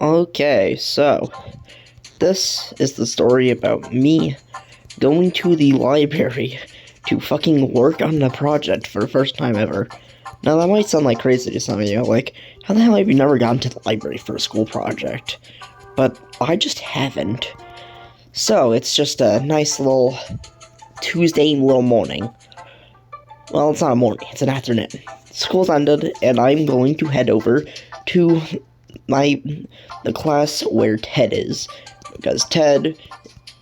Okay, so this is the story about me going to the library to fucking work on a project for the first time ever. Now that might sound like crazy to some of you, like, how the hell have you never gone to the library for a school project? But I just haven't. So, it's just a nice little Tuesday little morning. Well, it's not a morning, it's an afternoon. School's ended, and I'm going to head over to the class where Ted is. Because Ted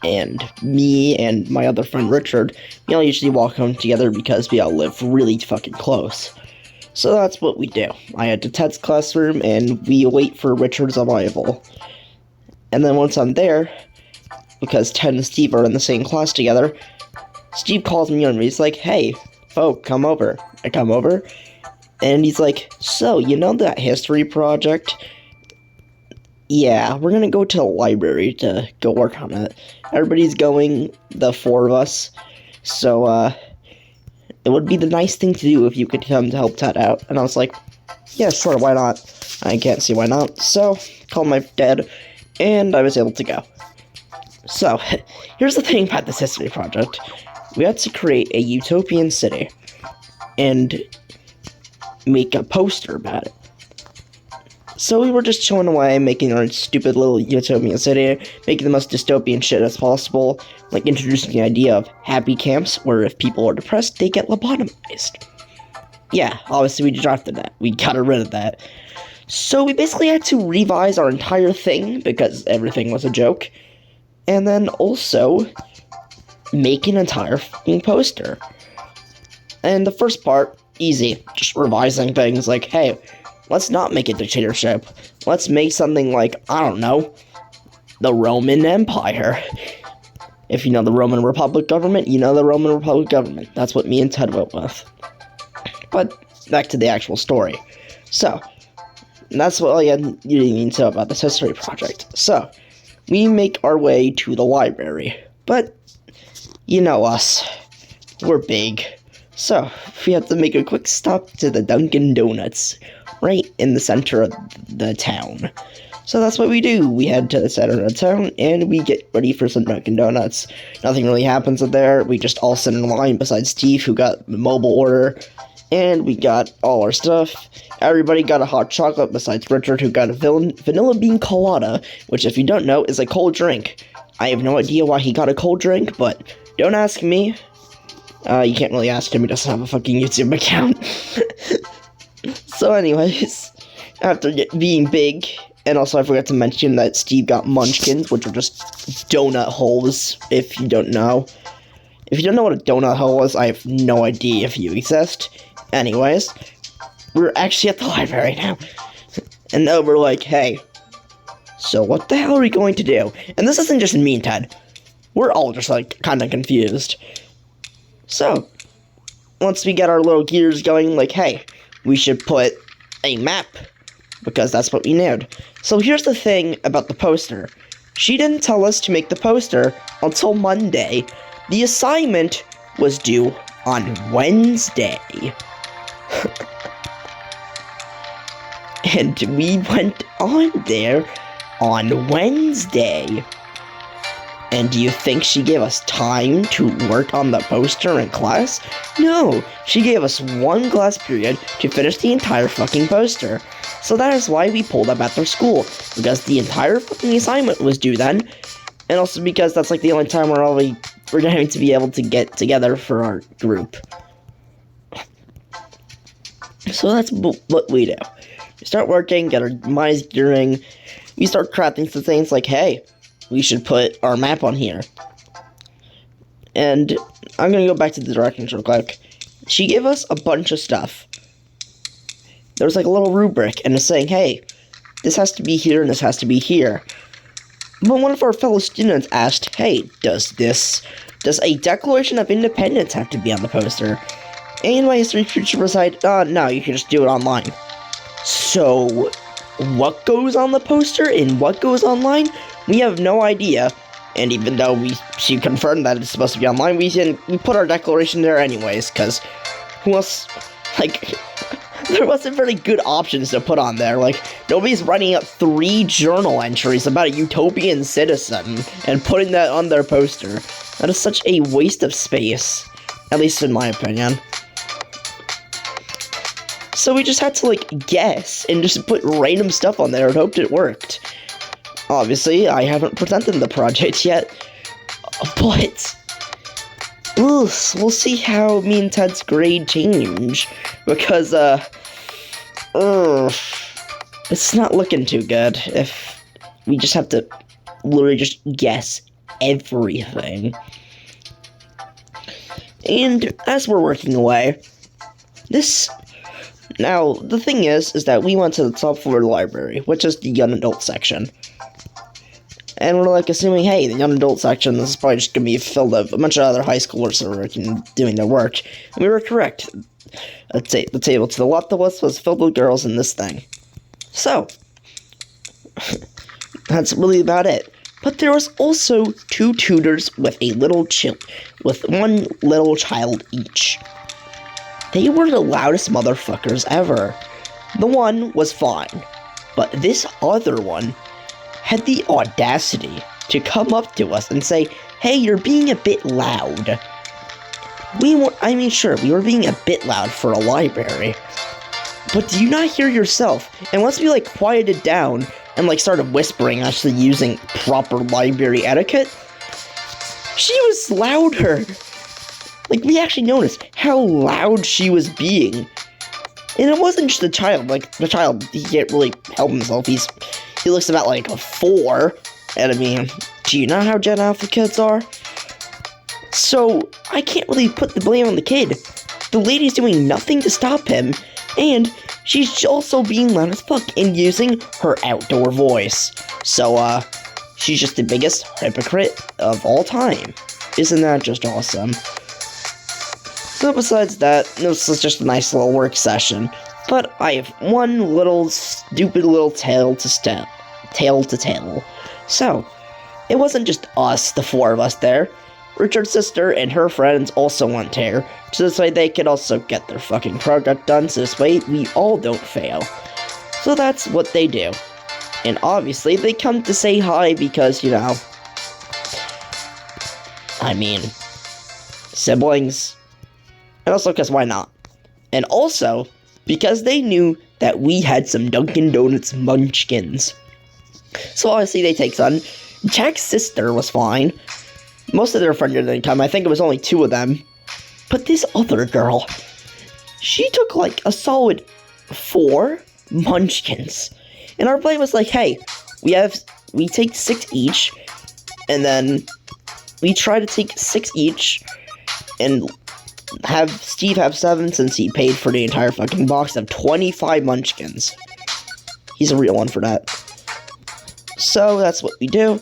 and me and my other friend Richard, we all usually walk home together because we all live really fucking close. So that's what we do. I head to Ted's classroom and we wait for Richard's arrival. And then once I'm there, because Ted and Steve are in the same class together, Steve calls me and he's like, "Hey, folk, come over." I come over, and he's like, "So, you know that history project? Yeah, we're gonna go to the library to go work on it. Everybody's going, the four of us, so, it would be the nice thing to do if you could come to help Ted out." And I was like, "Yeah, sure, why not?" I can't see why not. So, called my dad, and I was able to go. So, here's the thing about this history project. We had to create a utopian city and make a poster about it. So we were just chilling away, making our stupid little utopian city, making the most dystopian shit as possible, like introducing the idea of happy camps, where if people are depressed, they get lobotomized. Yeah, obviously we drafted that. We got rid of that. So we basically had to revise our entire thing, because everything was a joke, and then also make an entire fucking poster. And the first part, easy, just revising things like, hey, let's not make a dictatorship. Let's make something like, I don't know, the Roman Empire. If you know the Roman Republic government, you know the Roman Republic government. That's what me and Ted went with. But back to the actual story. So, that's what all you need to know about this history project. So, we make our way to the library. But, you know us. We're big. So, we have to make a quick stop to the Dunkin' Donuts, right in the center of the town. So that's what we do. We head to the center of the town, and we get ready for some Dunkin' Donuts. Nothing really happens there. We just all sit in line besides Steve, who got the mobile order, and we got all our stuff. Everybody got a hot chocolate besides Richard, who got a vanilla bean colada, which, if you don't know, is a cold drink. I have no idea why he got a cold drink, but don't ask me. You can't really ask him, he doesn't have a fucking YouTube account. So anyways, after being big, and also I forgot to mention that Steve got munchkins, which are just donut holes, if you don't know. If you don't know what a donut hole is, I have no idea if you exist. Anyways, we're actually at the library now. And now we're like, hey, so what the hell are we going to do? And this isn't just me and Ted. We're all just like, kinda confused. So, once we get our little gears going, like, hey, we should put a map, because that's what we need. So here's the thing about the poster. She didn't tell us to make the poster until Monday. The assignment was due on Wednesday. And we went on there on Wednesday. And do you think she gave us time to work on the poster in class? No, she gave us one class period to finish the entire fucking poster. So that is why we pulled up at their school, because the entire fucking assignment was due then, and also because that's like the only time we're going to be able to get together for our group. So that's what we do. We start working, get our minds gearing, we start crafting some things like, hey, we should put our map on here. And I'm going to go back to the directions real quick. She gave us a bunch of stuff. There was like a little rubric, and it's saying, hey, this has to be here and this has to be here. But one of our fellow students asked, hey, does a Declaration of Independence have to be on the poster? And my history teacher decided, no, you can just do it online. So, what goes on the poster and what goes online? We have no idea, and even though she confirmed that it's supposed to be online, we put our declaration there anyways, because who else, like, there wasn't very good options to put on there. Like, nobody's writing up 3 journal entries about a utopian citizen and putting that on their poster. That is such a waste of space, at least in my opinion. So we just had to, like, guess and just put random stuff on there and hoped it worked. Obviously, I haven't presented the project yet, but we'll see how me and Ted's grade change, because, it's not looking too good if we just have to literally just guess everything. And as we're working away, now, the thing is that we went to the top floor of the library, which is the young adult section. And we're like assuming, hey, the young adult section is probably just gonna be filled with a bunch of other high schoolers that were doing their work. And we were correct. The table to the left of us was filled with girls in this thing. So, that's really about it. But there was also 2 tutors with with 1 little child each. They were the loudest motherfuckers ever. The one was fine, but this other one had the audacity to come up to us and say, hey, you're being a bit loud. Sure, we were being a bit loud for a library, but do you not hear yourself? And once we, like, quieted down and, like, started whispering, actually using proper library etiquette, she was louder. Like, we actually noticed how loud she was being. And it wasn't just the child. Like, the child, he can't really help himself. He looks about, like, a 4. And, I mean, do you know how Gen Alpha kids are? So, I can't really put the blame on the kid. The lady's doing nothing to stop him. And she's also being loud as fuck and using her outdoor voice. So, she's just the biggest hypocrite of all time. Isn't that just awesome? So besides that, this was just a nice little work session, but I have one little stupid little tale to tell. So, it wasn't just us, the 4 of us there. Richard's sister and her friends also went there, so this way they could also get their fucking project done, so this way we all don't fail. So that's what they do. And obviously, they come to say hi because, you know, I mean, siblings. And also because why not? And also because they knew that we had some Dunkin' Donuts munchkins. So obviously they take some. Jack's sister was fine. Most of their friends didn't come. I think it was only 2 of them. But this other girl, she took like a solid 4 munchkins. And our plan was like, hey, we take 6 each. And then we try to take 6 each. And have Steve have 7 since he paid for the entire fucking box of 25 munchkins. He's a real one for that. So that's what we do.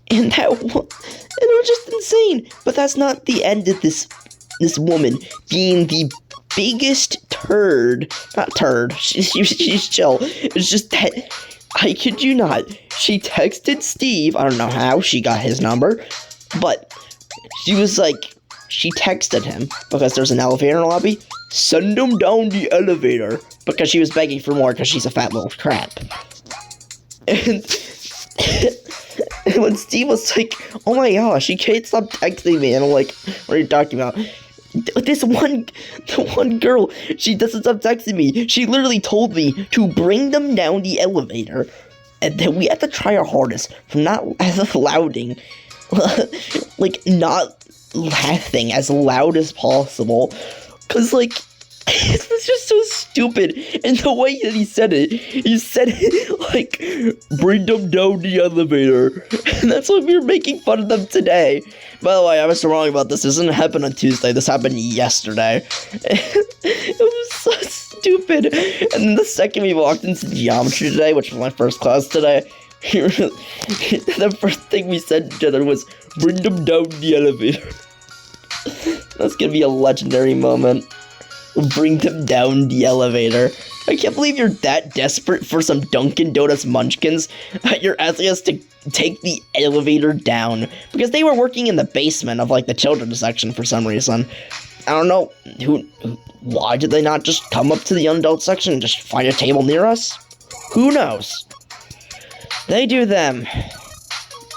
And it was just insane. But that's not the end of this woman being the biggest turd. Not turd. She's chill. It's just that, I kid you not, she texted Steve. I don't know how she got his number, but she was like, she texted him because there's an elevator in the lobby. Send him down the elevator, because she was begging for more because she's a fat little crap. And when Steve was like, oh my gosh, she can't stop texting me, and I'm like, what are you talking about? The one girl, she doesn't stop texting me. She literally told me to bring them down the elevator, and then we had to try our hardest from not louding, like, not laughing as loud as possible, because, like, it was just so stupid. And the way that he said it like, bring them down the elevator. And that's why we were making fun of them today. By the way, I was wrong about this. This didn't happen on Tuesday. This happened yesterday. It was so stupid. And then the second we walked into geometry today, which was my first class today, the first thing we said to each other was, bring them down the elevator. That's gonna be a legendary moment. Bring them down the elevator. I can't believe you're that desperate for some Dunkin' Donuts munchkins. You're asking us to take the elevator down. Because they were working in the basement of, like, the children's section for some reason. I don't know, why did they not just come up to the undealt section and just find a table near us? Who knows? They do them.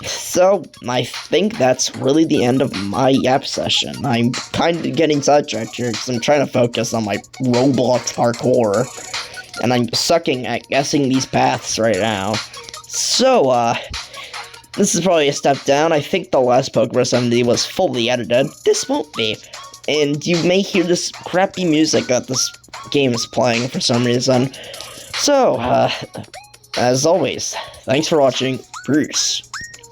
So, I think that's really the end of my yap session. I'm kind of getting sidetracked here because I'm trying to focus on my Roblox parkour. And I'm sucking at guessing these paths right now. So, this is probably a step down. I think the last Pokeverse MD was fully edited. This won't be. And you may hear this crappy music that this game is playing for some reason. So, as always, thanks for watching. Bruce.